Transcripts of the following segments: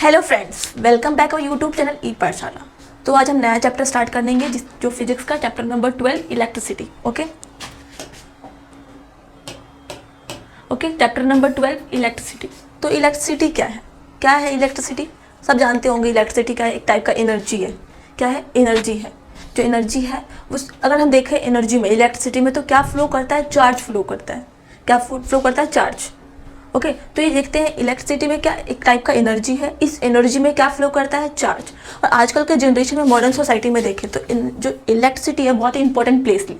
Hello friends, welcome back our YouTube channel e Pathshala. तो आज हम नया चैप्टर स्टार्ट करेंगे जो फिजिक्स का chapter number 12 electricity. Okay, chapter number 12 electricity. तो इलेक्ट्रिसिटी क्या है? इलेक्ट्रिसिटी? सब जानते होंगे इलेक्ट्रिसिटी का एक टाइप का एनर्जी है। क्या है? एनर्जी है। जो एनर्जी है उस अगर हम देखें एनर्जी में, इलेक्ट्रिसिटी में, तो क्या फ्लो करता है? चार्ज फ्लो करता है। क्या फ्लो करता है? चार्ज। ओके, तो ये देखते हैं इलेक्ट्रिसिटी में क्या एक टाइप का एनर्जी है, इस एनर्जी में क्या फ्लो करता है? चार्ज। और आजकल के जनरेशन में, मॉडर्न सोसाइटी में देखें तो जो इलेक्ट्रिसिटी है बहुत ही इंपॉर्टेंट प्लेस ली,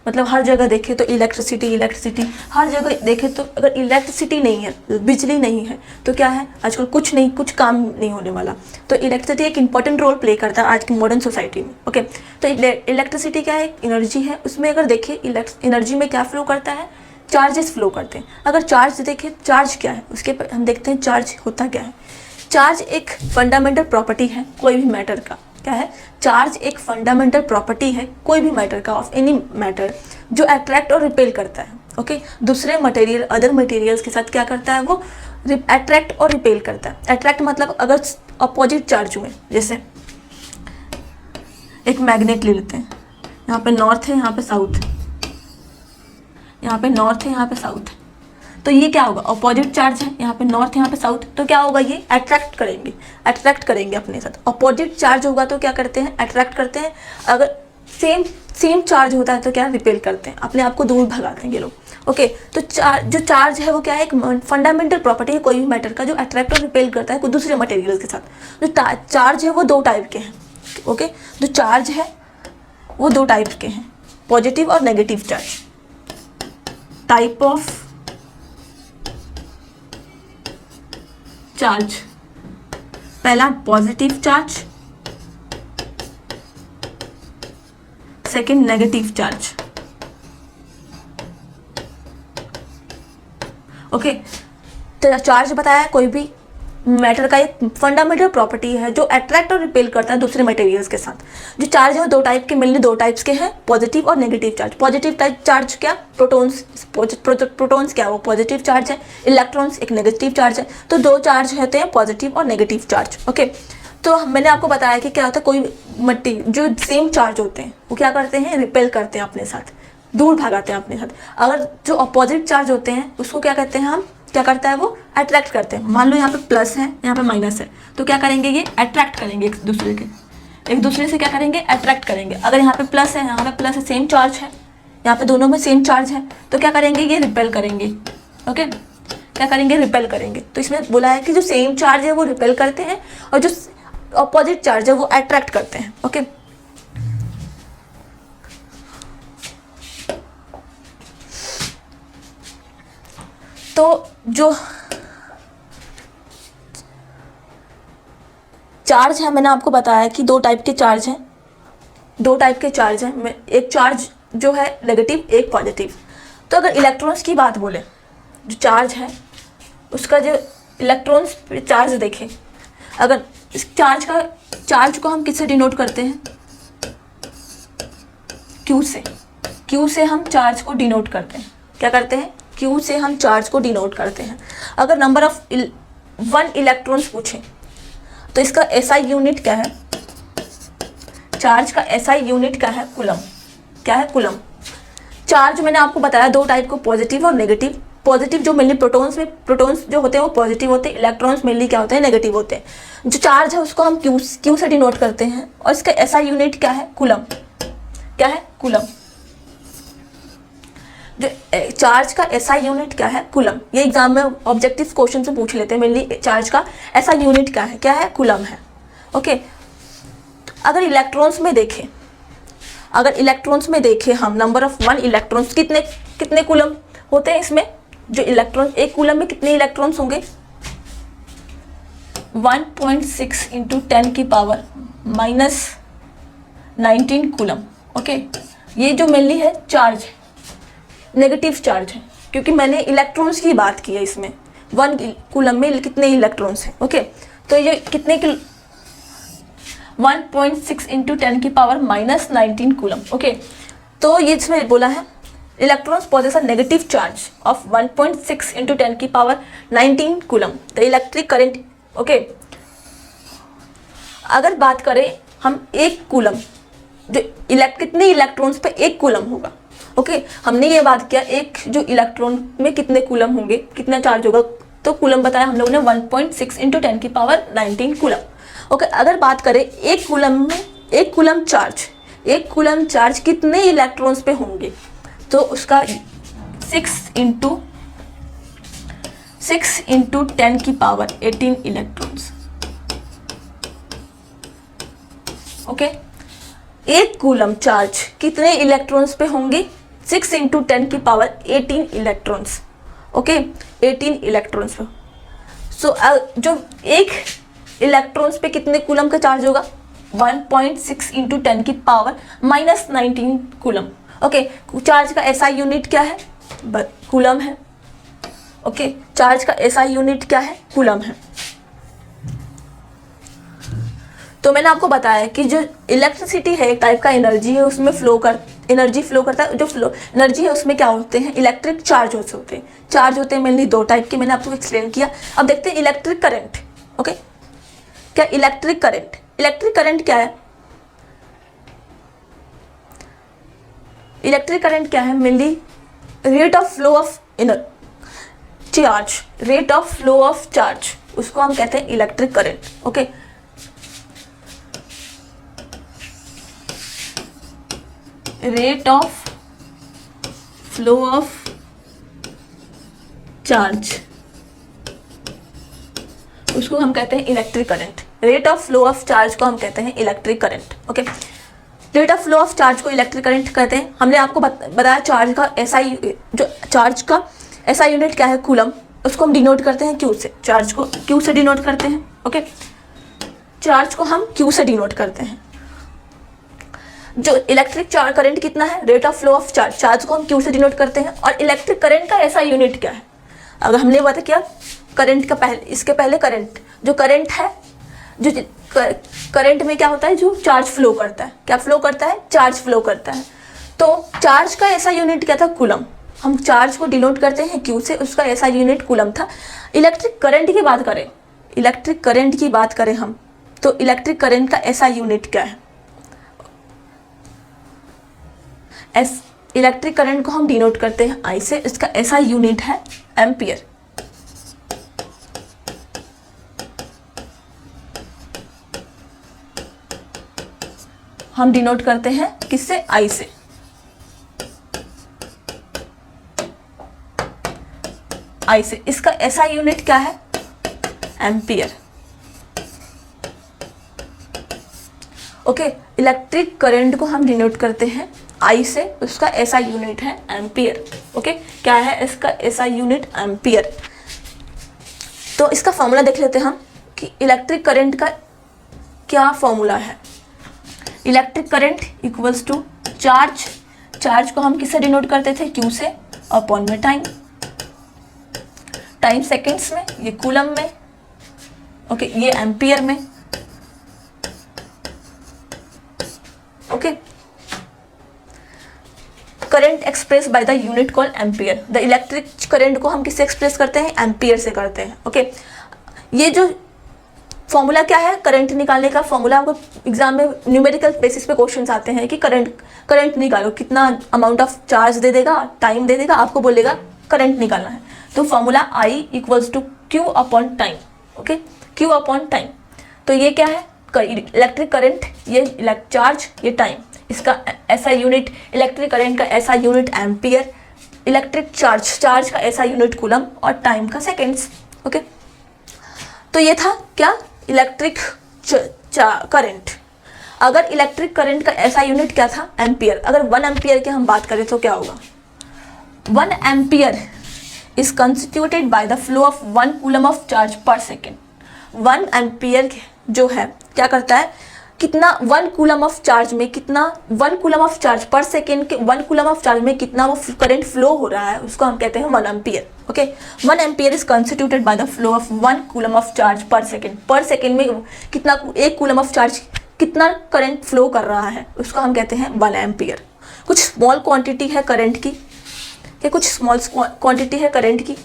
मतलब हर जगह देखें तो इलेक्ट्रिसिटी हर जगह देखें तो अगर इलेक्ट्रिसिटी नहीं है, बिजली नहीं है, तो क्या है? आजकल कुछ काम नहीं होने वाला। तो इलेक्ट्रिसिटी एक इंपॉर्टेंट रोल प्ले करता है आज की मॉडर्न सोसाइटी में। ओके, तो इलेक्ट्रिसिटी क्या है? एक एनर्जी है। उसमें अगर देखें एनर्जी में क्या फ्लो करता है? चार्जेस फ्लो करते हैं। अगर चार्ज देखें, चार्ज क्या है उसके पर हम देखते हैं चार्ज होता क्या है। चार्ज एक फंडामेंटल प्रॉपर्टी है कोई भी मैटर का। क्या है? चार्ज एक फंडामेंटल प्रॉपर्टी है कोई भी मैटर का, ऑफ एनी मैटर, जो अट्रैक्ट और रिपेल करता है। ओके, दूसरे मटेरियल, अदर मटेरियल्स के साथ क्या करता है? वो अट्रैक्ट और रिपेल करता है। अट्रैक्ट मतलब अगर अपोजिट चार्ज हुए, जैसे एक मैग्नेट ले लेते हैं, यहाँ पे नॉर्थ है, यहाँ पे साउथ है, यहाँ पे नॉर्थ है, यहाँ पे साउथ है, तो ये क्या होगा? अपोजिट चार्ज है, यहाँ पे नॉर्थ, यहाँ पे साउथ, तो क्या होगा? ये अट्रैक्ट करेंगे अपने साथ। अपोजिट चार्ज होगा तो क्या करते हैं? अट्रैक्ट करते हैं। अगर सेम चार्ज होता है तो क्या? रिपेल करते हैं, अपने आप को दूर भगाते हैं ये लोग। ओके, तो जो चार्ज है वो क्या है? एक फंडामेंटल प्रॉपर्टी है कोई भी मैटर का, जो अट्रैक्ट और रिपेल करता है कुछ दूसरे मटेरियल्स के साथ। जो चार्ज है वो दो टाइप के हैं। ओके, जो चार्ज है वो दो टाइप के हैं, पॉजिटिव और negative charge. Type of charge, पहला positive charge, second negative charge. Okay, तो चार्ज बताया कोई भी मैटर का एक फंडामेंटल प्रॉपर्टी है जो अट्रैक्ट और रिपेल करता है दूसरे मटेरियल्स के साथ। जो चार्ज है वो दो टाइप के, मेनली दो टाइप्स के हैं, पॉजिटिव और negative charge. Positive type charge क्या? प्रोटॉन्स क्या? वो पॉजिटिव चार्ज है। इलेक्ट्रॉन्स एक नेगेटिव चार्ज है। तो दो चार्ज होते हैं, पॉजिटिव और नेगेटिव चार्ज। ओके, तो मैंने आपको बताया कि क्या होता है, कोई मट्टी जो सेम चार्ज होते हैं वो क्या करते हैं? रिपेल करते हैं अपने साथ, दूर भगाते हैं अपने साथ। अगर जो अपोजिट चार्ज होते हैं उसको क्या कहते हैं हम? क्या करता है वो? अट्रैक्ट करते हैं। मान लो यहाँ पे प्लस है, यहाँ पे माइनस है, तो क्या करेंगे? ये अट्रैक्ट करेंगे एक दूसरे से क्या करेंगे? अट्रैक्ट करेंगे। अगर यहाँ पे प्लस है, यहाँ पे प्लस है, सेम चार्ज है, यहाँ पे दोनों में सेम चार्ज है, तो क्या करेंगे? ये रिपेल करेंगे। ओके, क्या करेंगे? रिपेल करेंगे। तो इसमें बोला है कि जो सेम चार्ज है वो रिपेल करते हैं और जो अपोजिट चार्ज है वो अट्रैक्ट करते हैं। ओके, तो जो चार्ज है, मैंने आपको बताया कि दो टाइप के चार्ज हैं। एक चार्ज जो है नेगेटिव, एक पॉजिटिव। तो अगर इलेक्ट्रॉन्स की बात बोले, जो चार्ज है उसका जो इलेक्ट्रॉन्स चार्ज देखें, अगर इस चार्ज को हम किससे डिनोट करते हैं? क्यू से हम चार्ज को डिनोट करते हैं। क्या करते हैं? क्यू से हम चार्ज को डिनोट करते हैं। अगर नंबर ऑफ 1 इलेक्ट्रॉन्स पूछे तो इसका एसआई यूनिट क्या है? चार्ज का एसआई यूनिट क्या है? कूलम। क्या है? कूलम। चार्ज मैंने आपको बताया दो टाइप को, पॉजिटिव और नेगेटिव। पॉजिटिव जो मेनली प्रोटॉन्स जो होते हैं वो पॉजिटिव होते हैं, इलेक्ट्रॉन्स मेनली क्या होते हैं? नेगेटिव होते हैं। जो चार्ज है उसको हम क्यू से डिनोट करते हैं और इसका एसआई यूनिट क्या है? कूलम। क्या है? कूलम। जो चार्ज का एसआई यूनिट क्या है? कूलम। ये एग्जाम में ऑब्जेक्टिव क्वेश्चन से पूछ लेते हैं, मेनली चार्ज का एसआई यूनिट क्या है? क्या है? कूलम है। ओके, अगर इलेक्ट्रॉन्स में देखें हम, नंबर ऑफ 1 इलेक्ट्रॉन्स, कितने कूलम होते हैं इसमें? जो इलेक्ट्रॉन, एक कूलम में कितने इलेक्ट्रॉन्स होंगे? 1.6 × 10⁻⁻19 कूलम। ओके, ये जो मेनली है चार्ज है, नेगेटिव चार्ज है, क्योंकि मैंने इलेक्ट्रॉन्स की बात की है। इसमें 1 कूलम में कितने इलेक्ट्रॉन्स हैं? ओके, तो ये कितने 1.6 × 10⁻⁻19 कूलम। ओके, तो ये इसमें बोला है electrons possess a negative charge of 1.6 × 10⁻19 coulomb. The electric current, okay, अगर बात करें हम एक कूलम, जो कितने इलेक्ट्रॉन्स पे एक कूलम होगा, ओके हमने ये बात किया एक जो इलेक्ट्रॉन में कितने कूलम होंगे, कितना चार्ज होगा, तो कूलम बताया हम लोगों ने 1.6 × 10⁻19 कूलम। ओके अगर बात करें एक कूलम में एक कूलम चार्ज कितने इलेक्ट्रॉन्स पे होंगे, तो उसका 6 × 10⁻18 इलेक्ट्रॉन्स। ओके एक कूलम चार्ज कितने इलेक्ट्रॉन्स पे होंगे, 6 × 10⁻18 इलेक्ट्रॉन्स। ओके 18 इलेक्ट्रॉन्स पे। सो जो एक इलेक्ट्रॉन्स पे कितने कूलम का चार्ज होगा, 1.6 × 10⁻−19 कूलम। ओके चार्ज का एसआई यूनिट क्या है, कूलम है। ओके चार्ज का एसआई यूनिट क्या है, कूलम है। तो मैंने आपको बताया कि जो इलेक्ट्रिसिटी है एक टाइप का एनर्जी है, उसमें एनर्जी फ्लो करता है। जो एनर्जी है उसमें क्या होते हैं, इलेक्ट्रिक चार्ज होते हैं। चार्ज होते हैं मेनली दो टाइप के, मैंने आपको एक्सप्लेन किया। अब देखते हैं इलेक्ट्रिक करंट। ओके क्या इलेक्ट्रिक करंट क्या है, इलेक्ट्रिक करंट क्या है, mainly rate of flow of charge, उसको हम कहते हैं electric current. Okay rate of flow of charge, उसको हम कहते हैं electric current. Rate of flow of charge को हम कहते हैं electric current. Okay rate of flow of charge को इलेक्ट्रिक करंट कहते हैं। हमने आपको बताया चार्ज का एसआई, जो चार्ज का एसआई यूनिट क्या है, कूलम, उसको हम डिनोट करते हैं क्यू से। चार्ज को क्यू से डिनोट करते हैं। ओके चार्ज को हम क्यू से डिनोट करते हैं। जो इलेक्ट्रिक चार्ज करंट कितना है, rate of flow of charge को हम क्यू से डिनोट करते हैं। और इलेक्ट्रिक करंट का ऐसा यूनिट क्या है, अगर हमने बता क्या करंट का इसके पहले करंट, जो करंट है, जो करंट में क्या होता है, जो चार्ज फ्लो करता है, क्या फ्लो करता है, चार्ज फ्लो करता है। तो चार्ज का ऐसा यूनिट क्या था, कूलम। हम चार्ज को डिनोट करते हैं क्यू से, उसका ऐसा यूनिट कूलम था। इलेक्ट्रिक करंट की बात करें हम, तो इलेक्ट्रिक करंट का ऐसा यूनिट क्या है, इलेक्ट्रिक करंट को हम डिनोट करते हैं आई से, इसका ऐसा यूनिट है एम्पियर। हम डिनोट करते हैं किससे, आई से। इसका ऐसा यूनिट क्या है, एम्पियर। ओके इलेक्ट्रिक करंट को हम डिनोट करते हैं आई से, उसका ऐसा यूनिट है एम्पियर। ओके क्या है इसका ऐसा यूनिट, एम्पियर। तो इसका फॉर्मूला देख लेते हैं हम कि इलेक्ट्रिक करंट का क्या फॉर्मूला है। Electric current equals to charge को हम किससे डिनोट करते थे, क्यू से, अपॉन में टाइम सेकेंड्स में, ये कूलम में, ओके ये एम्पियर में। Okay current express by the unit called ampere. The electric current को हम किससे एक्सप्रेस करते हैं, एम्पियर से करते हैं। ओके ये जो फॉर्मूला क्या है, करंट निकालने का फॉर्मूला, आपको एग्जाम में न्यूमेरिकल बेसिस पे क्वेश्चंस आते हैं कि करंट निकालो, कितना अमाउंट ऑफ चार्ज दे देगा, टाइम दे देगा, आपको बोलेगा करंट निकालना है। तो formula I equals to Q upon time. Okay Q upon time. तो ये क्या है, इलेक्ट्रिक करंट, ये चार्ज, ये टाइम, इसका ऐसा यूनिट, इलेक्ट्रिक करंट का ऐसा यूनिट एम्पियर, इलेक्ट्रिक चार्ज का ऐसा यूनिट कूलम, और टाइम का सेकेंड्स। ओके तो ये था क्या, इलेक्ट्रिक करंट। अगर इलेक्ट्रिक करंट का ऐसा यूनिट क्या था, एम्पियर। अगर 1 एम्पियर की हम बात करें तो क्या होगा, 1 ampere is constituted by the flow of 1 coulomb of charge पर सेकेंड। 1 एम्पियर जो है क्या करता है, कितना 1 कूलम ऑफ चार्ज में कितना, 1 कूलम ऑफ चार्ज पर सेकेंड के 1 कूलम ऑफ चार्ज में कितना वो करंट फ्लो हो रहा है, उसको हम कहते हैं 1 ampere. Okay 1 ampere is constituted by the flow of 1 coulomb of charge पर सेकेंड। पर सेकेंड में कितना, 1 कूलम ऑफ चार्ज कितना करंट फ्लो कर रहा है, उसको हम कहते हैं 1 एम्पियर। कुछ स्मॉल क्वांटिटी है करंट की, ये कुछ स्मॉल क्वांटिटी है करंट की,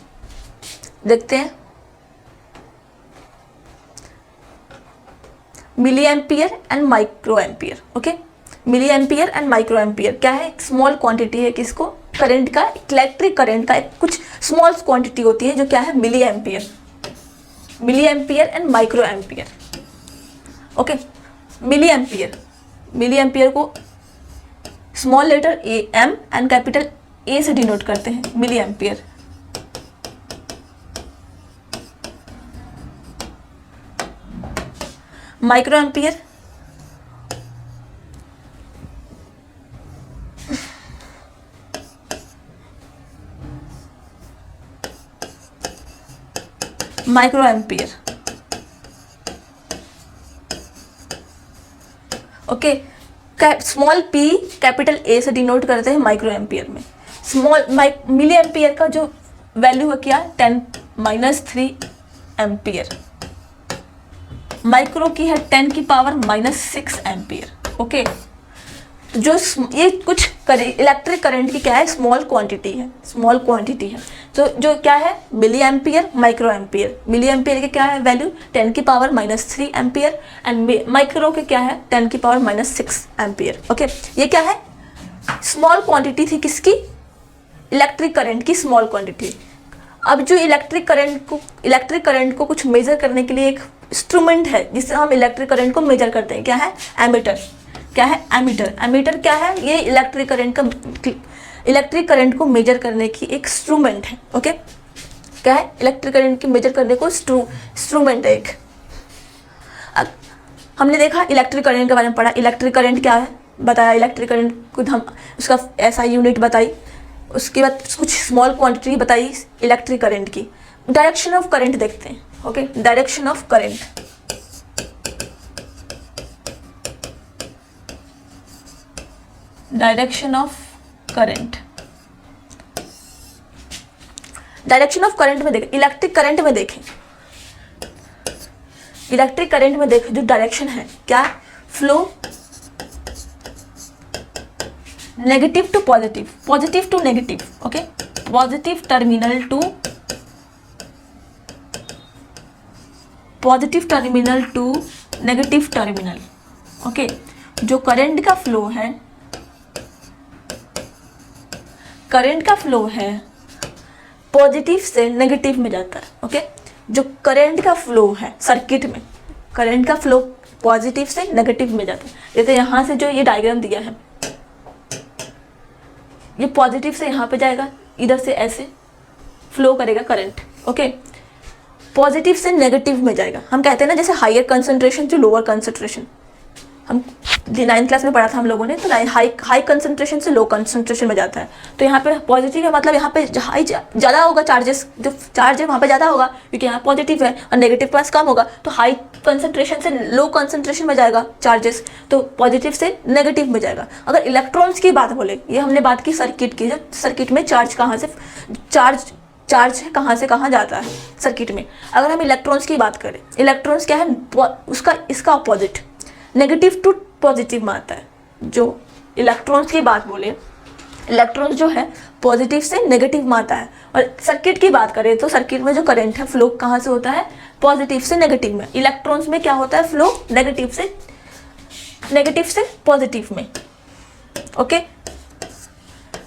देखते हैं। Milli ampere and micro ampere. Okay, milli ampere and micro ampere क्या है? स्मॉल क्वांटिटी है किसको? करंट का, इलेक्ट्रिक करंट का एक कुछ स्मॉल क्वांटिटी होती है जो क्या है? मिली ampere. Milli ampere and micro ampere. Okay, milli ampere, milli ampere को small letter a m and capital A से डिनोट करते हैं, milli ampere. Micro ampere micro ampere. Okay, small p capital A से डिनोट करते हैं micro ampere में। Small milli ampere का जो वैल्यू है क्या? 10⁻³ एम्पियर। माइक्रो की है 10⁻⁻6 एम्पियर। ओके, जो ये कुछ इलेक्ट्रिक करंट की क्या है? स्मॉल क्वांटिटी है, स्मॉल क्वांटिटी है। तो जो क्या है? Milli ampere, micro ampere. Milli ampere के क्या है वैल्यू? 10⁻⁻³ एम्पियर एंड माइक्रो के क्या है? 10⁻⁻6 एम्पियर। ओके, ये क्या है? स्मॉल क्वांटिटी थी किसकी? इलेक्ट्रिक करंट की स्मॉल क्वांटिटी। अब जो इलेक्ट्रिक करंट को कुछ मेजर करने के लिए एक इंस्ट्रूमेंट है जिससे हम इलेक्ट्रिक करंट को मेजर करते हैं, क्या है? एमीटर। क्या है? एमीटर। एमीटर क्या है? ये इलेक्ट्रिक करंट को मेजर करने की एक इंस्ट्रूमेंट है। ओके, क्या है? इलेक्ट्रिक करंट की मेजर करने को इंस्ट्रूमेंट है एक। हमने देखा इलेक्ट्रिक करंट के बारे में पढ़ा, इलेक्ट्रिक करंट क्या है बताया, इलेक्ट्रिक करंट को हम उसका ऐसा यूनिट बताई, उसके बाद कुछ स्मॉल क्वांटिटी बताई इलेक्ट्रिक करंट की। डायरेक्शन ऑफ करंट देखते हैं। Okay, direction of current. Direction of current, direction of current में देखें, इलेक्ट्रिक करंट में देखें, इलेक्ट्रिक करंट में देखें जो डायरेक्शन है क्या? Flow negative to positive, positive to negative. Okay, positive terminal to negative terminal. Okay, जो करंट का फ्लो है, करंट का फ्लो है पॉजिटिव से नेगेटिव में जाता है। ओके, जो करंट का फ्लो है सर्किट में, करंट का फ्लो पॉजिटिव से नेगेटिव में जाता है। जैसे यहाँ से जो ये डायग्राम दिया है, ये पॉजिटिव से यहाँ पे जाएगा, इधर से ऐसे फ्लो करेगा करंट। ओके, पॉजिटिव से नेगेटिव में जाएगा। हम कहते हैं ना जैसे higher concentration to lower concentration, हम 9th क्लास में पढ़ा था हम लोगों ने, तो हाई कंसंट्रेशन से लो कंसंट्रेशन में जाता है। तो यहाँ पे पॉजिटिव है, मतलब यहाँ पे हाई ज़्यादा होगा, चार्जेस जो चार्ज है वहाँ पे ज़्यादा होगा क्योंकि यहाँ पॉजिटिव है, और नेगेटिव पास कम होगा। तो हाई कंसंट्रेशन से लो कंसंट्रेशन में जाएगा चार्जेस, तो पॉजिटिव से नेगेटिव में जाएगा। अगर इलेक्ट्रॉन्स की बात बोले, ये हमने बात की सर्किट की, जब सर्किट में चार्ज कहाँ से चार्ज कहाँ से कहाँ जाता है सर्किट में। अगर हम इलेक्ट्रॉन्स की बात करें, इलेक्ट्रॉन्स क्या है? इसका अपोजिट, नेगेटिव टू पॉजिटिव में आता है। जो इलेक्ट्रॉन्स की बात बोले, इलेक्ट्रॉन्स जो है पॉजिटिव से नेगेटिव में आता है। और सर्किट की बात करें तो सर्किट में जो करंट है फ्लो कहाँ से होता है? पॉजिटिव से नेगेटिव में। इलेक्ट्रॉन्स में क्या होता है? फ्लो नेगेटिव से पॉजिटिव में। ओके,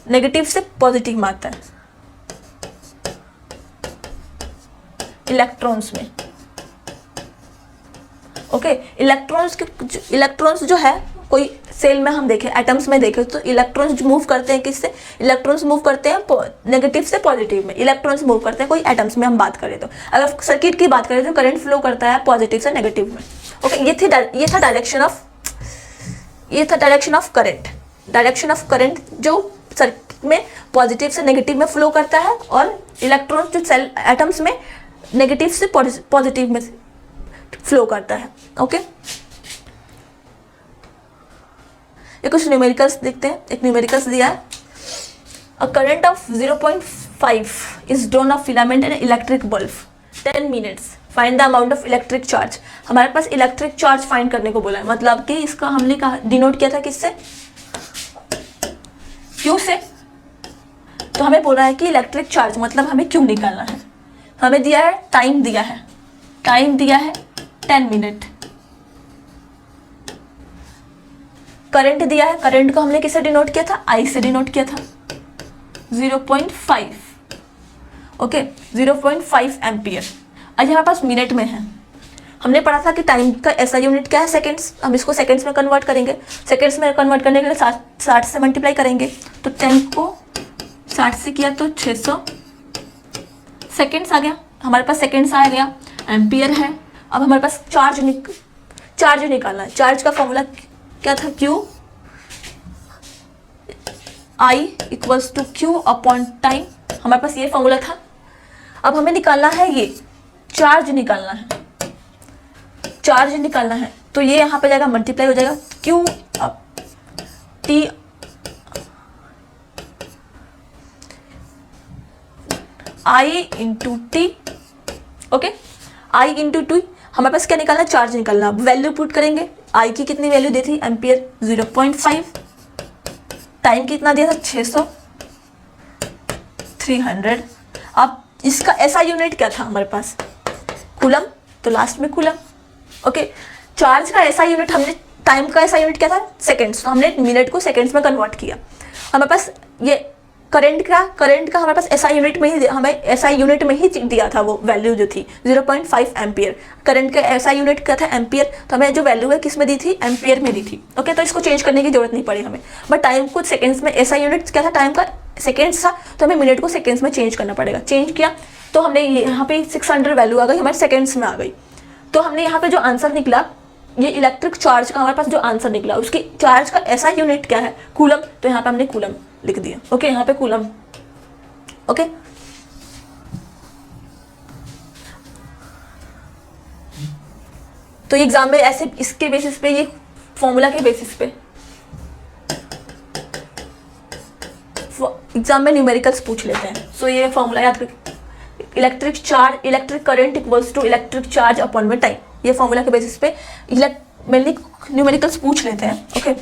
नेगेटिव से पॉजिटिव में आता है इलेक्ट्रॉन्स में। ओके, इलेक्ट्रॉन्स जो है कोई सेल में हम देखें, एटम्स में देखें, तो इलेक्ट्रॉन्स मूव करते हैं किससे? इलेक्ट्रॉन्स मूव करते हैं नेगेटिव से पॉजिटिव में। इलेक्ट्रॉन्स मूव करते हैं कोई एटम्स में हम बात करें तो। अगर सर्किट की बात करें तो करंट फ्लो करता है पॉजिटिव से नेगेटिव में। ओके, ये था direction of current. Direction of current जो सर्किट में पॉजिटिव से नेगेटिव में फ्लो करता है, और इलेक्ट्रॉन्स जो सेल एटम्स में नेगेटिव से पॉजिटिव में फ्लो करता है। ओके, ये कुछ न्यूमेरिकल्स देखते हैं। एक न्यूमेरिकल्स दिया है, a current of 0.5 is drawn of filament in electric bulb 10 minutes, find the amount of electric charge. हमारे पास इलेक्ट्रिक चार्ज फाइंड करने को बोला है, मतलब कि इसका हमने कहा डिनोट किया था किससे? क्यू से। तो हमें बोला है कि इलेक्ट्रिक चार्ज मतलब हमें क्यू निकालना है। हमें दिया है टाइम दिया है 10 मिनट। करंट दिया है, करंट को हमने किससे डिनोट किया था, आई से डिनोट किया था, 0.5, ओके 0.5 एम्पियर। आज हमारे पास मिनट में है, हमने पढ़ा था कि टाइम का ऐसा यूनिट क्या है, सेकंड्स, हम इसको सेकंड्स में कन्वर्ट करेंगे। सेकंड्स में कन्वर्ट करने के लिए 60 से मल्टीप्लाई करेंगे, तो 10 को 60 से किया तो 600 सेकंड्स आ गया, हमारे पास सेकंड्स आ गया, एम्पियर है। अब हमारे पास चार्ज निकालना है। चार्ज का फॉर्मूला क्या था, Q I equals to Q upon time, हमारे पास ये फॉर्मूला था। अब हमें निकालना है ये चार्ज निकालना है, तो ये यहाँ पे जाएगा मल्टीप्लाई हो जाएगा, Q अब T I into T, okay I into T. हमारे पास क्या निकालना है, चार्ज निकालना। वैल्यू पुट करेंगे, I की कितनी वैल्यू दी थी, एम्पियर 0.5, टाइम कितना दिया था 600, 300। अब इसका ऐसा यूनिट क्या था हमारे पास, कूलम, तो लास्ट में कूलम, ओके। चार्ज का ऐसा यूनिट हमने, टाइम का ऐसा यूनिट क्या था, सेकंड्स, तो हमने मिनट को सेकंड्स में कन्वर्ट किया। हमारे पास ये करंट का हमारे पास ऐसा यूनिट में ही, हमें ऐसा यूनिट में ही दिया था, वो वैल्यू जो थी 0.5 एम्पियर। करंट का ऐसा यूनिट क्या था, एम्पियर, तो हमें जो वैल्यू है किस में दी थी, एम्पियर में दी थी, ओके। तो इसको चेंज करने की जरूरत नहीं पड़ी हमें। बट टाइम को सेकेंड्स में, ऐसा यूनिट क्या था, टाइम का सेकेंड्स था, तो हमें मिनट को सेकेंड्स में चेंज करना पड़ेगा। चेंज किया तो हमने यहाँ पे 600 वैल्यू आ गई, हमारे सेकेंड्स में आ गई। तो हमने यहाँ पे जो आंसर निकला, ये इलेक्ट्रिक चार्ज का हमारे पास जो आंसर निकला, उसकी चार्ज का ऐसा यूनिट क्या है, कूलम, तो यहाँ पे हमने कूलम लिख दिया, ओके। यहाँ पे कूलम, ओके। तो एग्जाम में ऐसे इसके बेसिस पे, ये फॉर्मूला के बेसिस पे एग्जाम में न्यूमेरिकल्स पूछ लेते हैं। सो ये फॉर्मूला याद रखिए, electric current equals to electric charge upon में टाइम। ये फॉर्मूला के बेसिस पे मेनली न्यूमेरिकल्स पूछ लेते हैं, okay.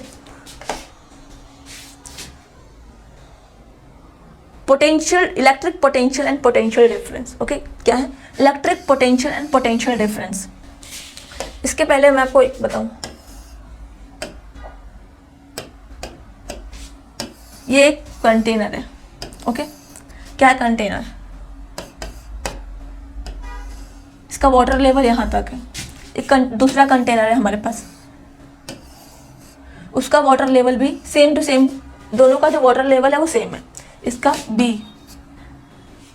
Electric potential and potential difference, okay. क्या है electric potential and potential difference. इसके पहले मैं आपको एक बताऊं, ये एक कंटेनर है, ओके। क्या है कंटेनर, इसका वाटर लेवल यहाँ तक है। एक दूसरा कंटेनर है हमारे पास, उसका वाटर लेवल भी सेम टू सेम, दोनों का जो वाटर लेवल है वो सेम है। इसका B,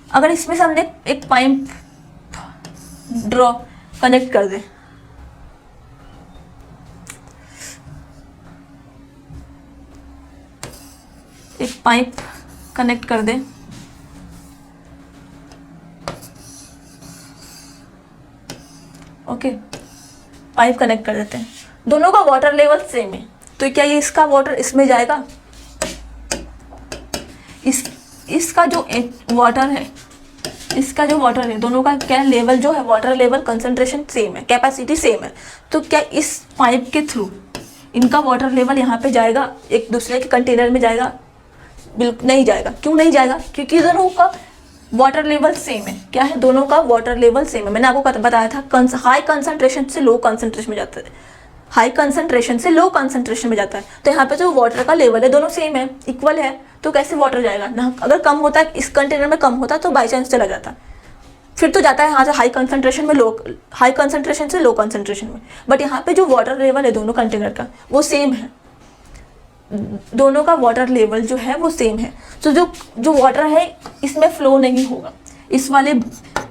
अगर इसमें से हमने एक पाइप ड्रॉ कनेक्ट कर दे, एक पाइप कनेक्ट कर दे, ओके, पाइप कनेक्ट कर देते हैं, दोनों का वाटर लेवल सेम है, तो क्या ये इसका वाटर इसमें जाएगा, इसका जो वाटर है, इसका जो वाटर है, दोनों का क्या लेवल जो है, वाटर लेवल कंसंट्रेशन सेम है, कैपेसिटी सेम है, तो क्या इस पाइप के थ्रू इनका वाटर लेवल यहाँ पे जाएगा, एक दूसरे के कंटेनर में जाएगा, बिल्कुल नहीं जाएगा। क्यों नहीं जाएगा, क्योंकि दोनों का वाटर लेवल सेम है। क्या है, दोनों का वाटर लेवल सेम है। मैंने आपको बताया था हाई कंसंट्रेशन से लो कंसंट्रेशन में जाता है, हाई कंसंट्रेशन से लो कंसंट्रेशन में जाता है, तो यहाँ पे जो वाटर का लेवल है दोनों सेम है, इक्वल है, तो कैसे वाटर जाएगा ना, अगर कम होता है इस कंटेनर में कम होता तो बाई चांस चला जाता, फिर तो जाता है यहाँ से हाई कंसंट्रेशन से लो कंसंट्रेशन में। बट यहाँ पे जो वाटर लेवल है दोनों कंटेनर का वो सेम है, दोनों का वाटर लेवल जो है वो सेम है, तो जो वाटर है इसमें फ्लो नहीं होगा, इस वाले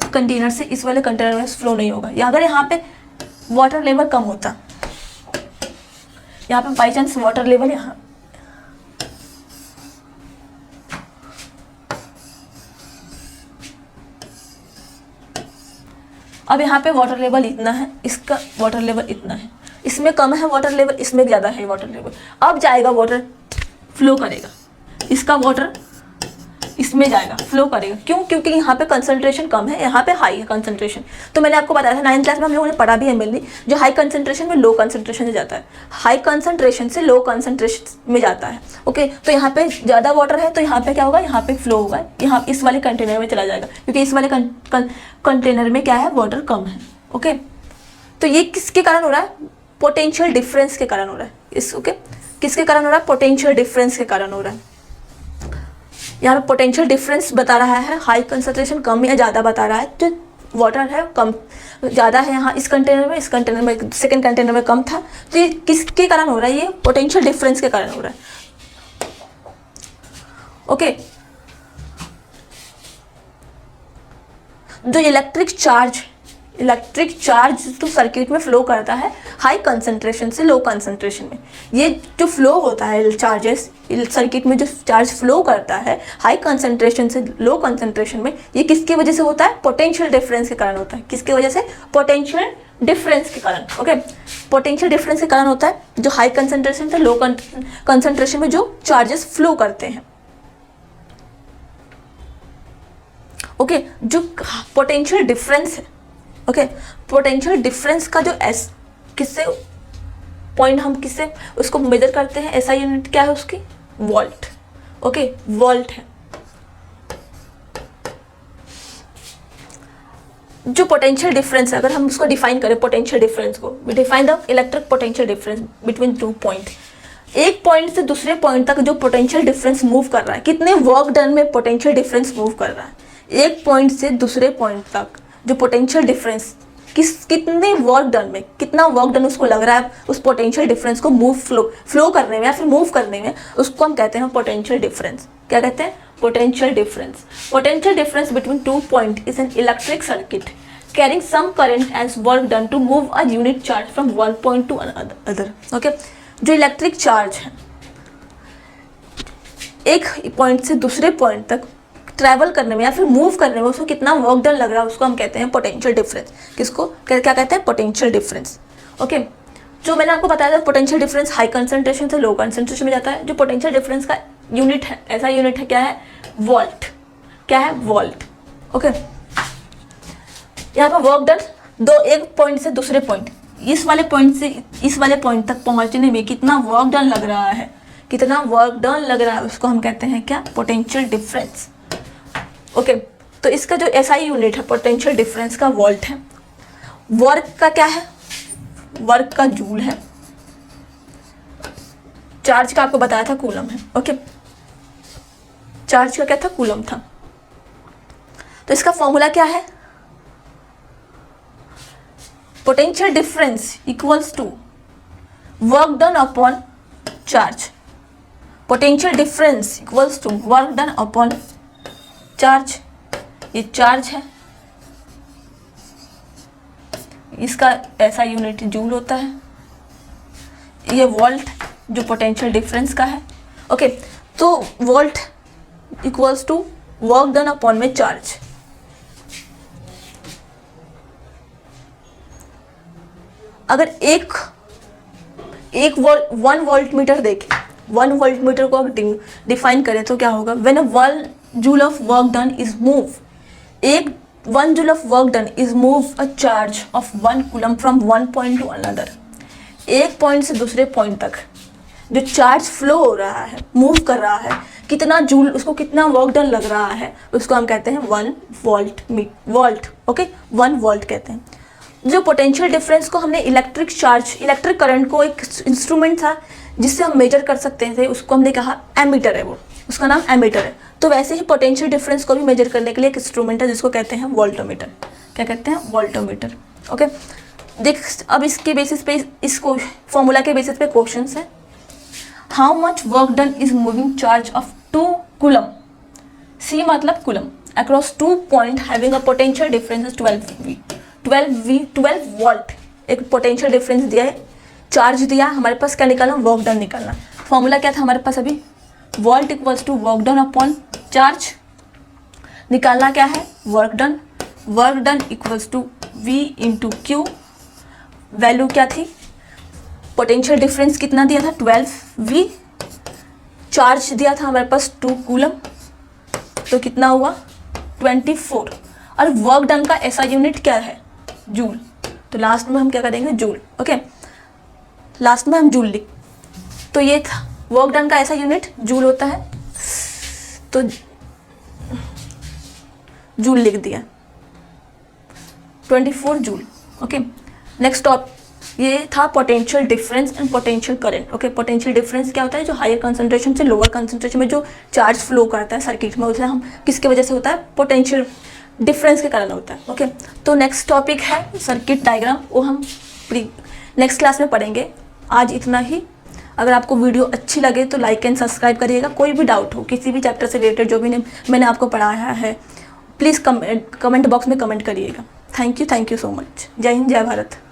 कंटेनर से इस वाले कंटेनर में फ्लो नहीं होगा। या अगर यहाँ पे वाटर लेवल कम होता, यहाँ पे बाई चांस वाटर लेवल यहाँ, अब यहाँ पे वाटर लेवल इतना है, इसका वाटर लेवल इतना है, इसमें कम है वाटर लेवल, इसमें ज़्यादा है वाटर लेवल, अब जाएगा वाटर फ्लो करेगा, इसका वाटर इसमें जाएगा फ्लो करेगा। क्यों, क्योंकि यहाँ पे कंसंट्रेशन कम है, यहाँ पे हाई है कंसंट्रेशन। तो मैंने आपको बताया था 9th क्लास में हम लोगों ने पढ़ा भी है मेनली, जो हाई कंसंट्रेशन में लो कंसंट्रेशन से जाता है, हाई कंसंट्रेशन से लो कंसंट्रेशन में जाता है, ओके। तो यहाँ पे ज़्यादा वाटर है तो यहाँ पे क्या होगा, यहाँ पे फ्लो होगा, यहाँ इस वाले कंटेनर में चला जाएगा, क्योंकि इस वाले कंटेनर में क्या है, वाटर कम है, ओके। तो ये किसके कारण हो रहा है, पोटेंशियल डिफरेंस के कारण हो रहा है इस, ओके। किसके कारण हो रहा है? पोटेंशियल डिफरेंस के कारण हो रहा है। यहाँ पोटेंशियल डिफरेंस बता रहा है, हाई कंसंट्रेशन कम या ज़्यादा बता रहा है। जो वाटर है कम ज़्यादा है यहाँ इस कंटेनर में, इस कंटेनर में, सेकंड कंटेनर में कम था। तो ये किसके कारण हो रहा है? ये पोटेंशियल डिफरेंस के कारण हो रहा है। ओके, जो इलेक्ट्रिक चार्ज तो सर्किट में फ्लो करता है हाई कंसंट्रेशन से लो कंसंट्रेशन में। ये जो फ्लो होता है चार्जेस सर्किट में, जो चार्ज फ्लो करता है हाई कंसंट्रेशन से लो कंसंट्रेशन में, ये किसकी वजह से होता है? पोटेंशियल डिफरेंस के कारण होता है। किसकी वजह से? पोटेंशियल डिफरेंस के कारण। ओके, पोटेंशियल डिफरेंस के कारण होता है जो हाई कंसंट्रेशन से लो कंसंट्रेशन में जो चार्जेस फ्लो करते हैं। ओके, जो पोटेंशियल डिफरेंस है, ओके, पोटेंशियल डिफरेंस का जो किससे पॉइंट हम किससे उसको मेजर करते हैं? ऐसा यूनिट क्या है उसकी? वोल्ट। ओके, वोल्ट है। जो पोटेंशियल डिफरेंस है, अगर हम उसको डिफाइन करें पोटेंशियल डिफरेंस को, we define the electric potential difference between two point. एक पॉइंट से दूसरे पॉइंट तक जो पोटेंशियल डिफरेंस मूव कर रहा है, कितने वर्क डन में पोटेंशियल डिफरेंस मूव कर रहा है? एक पॉइंट से दूसरे पॉइंट तक जो पोटेंशियल डिफरेंस कितने वर्क डन में, कितना वर्क डन उसको लग रहा है उस पोटेंशियल डिफरेंस को फ्लो करने में या फिर मूव करने में, उसको हम कहते हैं पोटेंशियल डिफरेंस। क्या कहते हैं? Potential difference. Potential difference between two point is an electric circuit carrying some current as work done to move a unit charge from one point to other. Okay, जो इलेक्ट्रिक चार्ज है एक point से दूसरे point तक travel करने में या फिर मूव करने में उसको कितना वर्क डन लग रहा है, उसको हम कहते हैं पोटेंशियल डिफरेंस। किसको क्या कहते हैं? Potential difference. ओके, जो मैंने आपको बताया था पोटेंशियल डिफरेंस हाई कंसंट्रेशन से लो कंसंट्रेशन में जाता है। जो पोटेंशियल डिफरेंस का यूनिट है, ऐसा यूनिट है, क्या है? वोल्ट। क्या है? वोल्ट। ओके, यहाँ पर वर्क डन एक पॉइंट से दूसरे पॉइंट, इस वाले पॉइंट से इस वाले पॉइंट तक पहुंचने में कितना वर्क डन लग रहा है, कितना वर्क डन लग रहा है, उसको हम कहते हैं क्या? Potential difference. ओके, तो इसका जो एसआई यूनिट है पोटेंशियल डिफरेंस का वोल्ट है। वर्क का क्या है? वर्क का जूल है। चार्ज का आपको बताया था कूलम है। ओके, चार्ज का क्या था? कूलम था। तो इसका फॉर्मूला क्या है? Potential difference equals to work done upon charge. Potential difference equals to work done upon charge. ये चार्ज है, इसका ऐसा यूनिट जूल होता है। ये वोल्ट जो पोटेंशियल डिफरेंस का है। ओके, तो volt equals to work done upon में चार्ज। अगर एक वन वोल्ट मीटर देखें, वन वोल्ट मीटर को डिफाइन करें तो क्या होगा? When a 1 joule of work done is move, एक 1 joule of work done is move a charge of 1 coulomb from one point to another. एक पॉइंट से दूसरे पॉइंट तक जो चार्ज फ्लो हो रहा है, मूव कर रहा है, कितना जूल, उसको कितना वर्क डन लग रहा है, उसको हम कहते हैं 1 वोल्ट। ओके, 1 वोल्ट कहते हैं। जो पोटेंशियल डिफरेंस को हमने इलेक्ट्रिक करंट को एक इंस्ट्रूमेंट था जिससे हम मेजर कर सकते थे, उसको हमने कहा एमीटर है, वो उसका नाम एमीटर है। तो वैसे ही पोटेंशियल डिफरेंस को भी मेजर करने के लिए एक इंस्ट्रूमेंट है जिसको कहते हैं वोल्टोमीटर। क्या कहते हैं? वोल्टोमीटर। ओके, देख अब इसके बेसिस पे, इसको फॉर्मूला के बेसिस पे क्वेश्चंस है। How much work done is moving charge of 2 coulomb, C मतलब coulomb, across 2 point having a potential difference 12 volt. एक पोटेंशियल डिफरेंस दिया है, चार्ज दिया, हमारे पास क्या निकालना? वर्क डन निकालना। फॉर्मूला क्या था हमारे पास अभी? Volt equals to work done upon charge. निकालना क्या है? Work done. Work done equals to V into Q. Value क्या थी? पोटेंशियल डिफरेंस कितना दिया था? 12V। चार्ज दिया था हमारे पास 2 कूलम, तो कितना हुआ? 24। और वर्क डन का ऐसा यूनिट क्या है? जूल। तो लास्ट में हम क्या करेंगे? जूल। ओके, लास्ट में हम जूल लिख, तो ये था वर्क डन का ऐसा यूनिट जूल होता है, तो जूल लिख दिया, 24 जूल। ओके, नेक्स्ट ये था potential difference and potential current. Okay, potential difference क्या होता है, जो हायर कंसंट्रेशन से लोअर कंसंट्रेशन में जो चार्ज फ्लो करता है सर्किट में, उसे हम किसके वजह से होता है, पोटेंशियल डिफरेंस के कारण होता है। ओके, तो नेक्स्ट टॉपिक है सर्किट डायग्राम, वो हम नेक्स्ट क्लास में पढ़ेंगे। आज इतना ही। अगर आपको वीडियो अच्छी लगे तो लाइक एंड सब्सक्राइब करिएगा। कोई भी डाउट हो किसी भी चैप्टर से रिलेटेड जो भी मैंने आपको पढ़ाया है, प्लीज़ कमेंट बॉक्स में कमेंट करिएगा। Thank you so much. जय हिंद, जय भारत।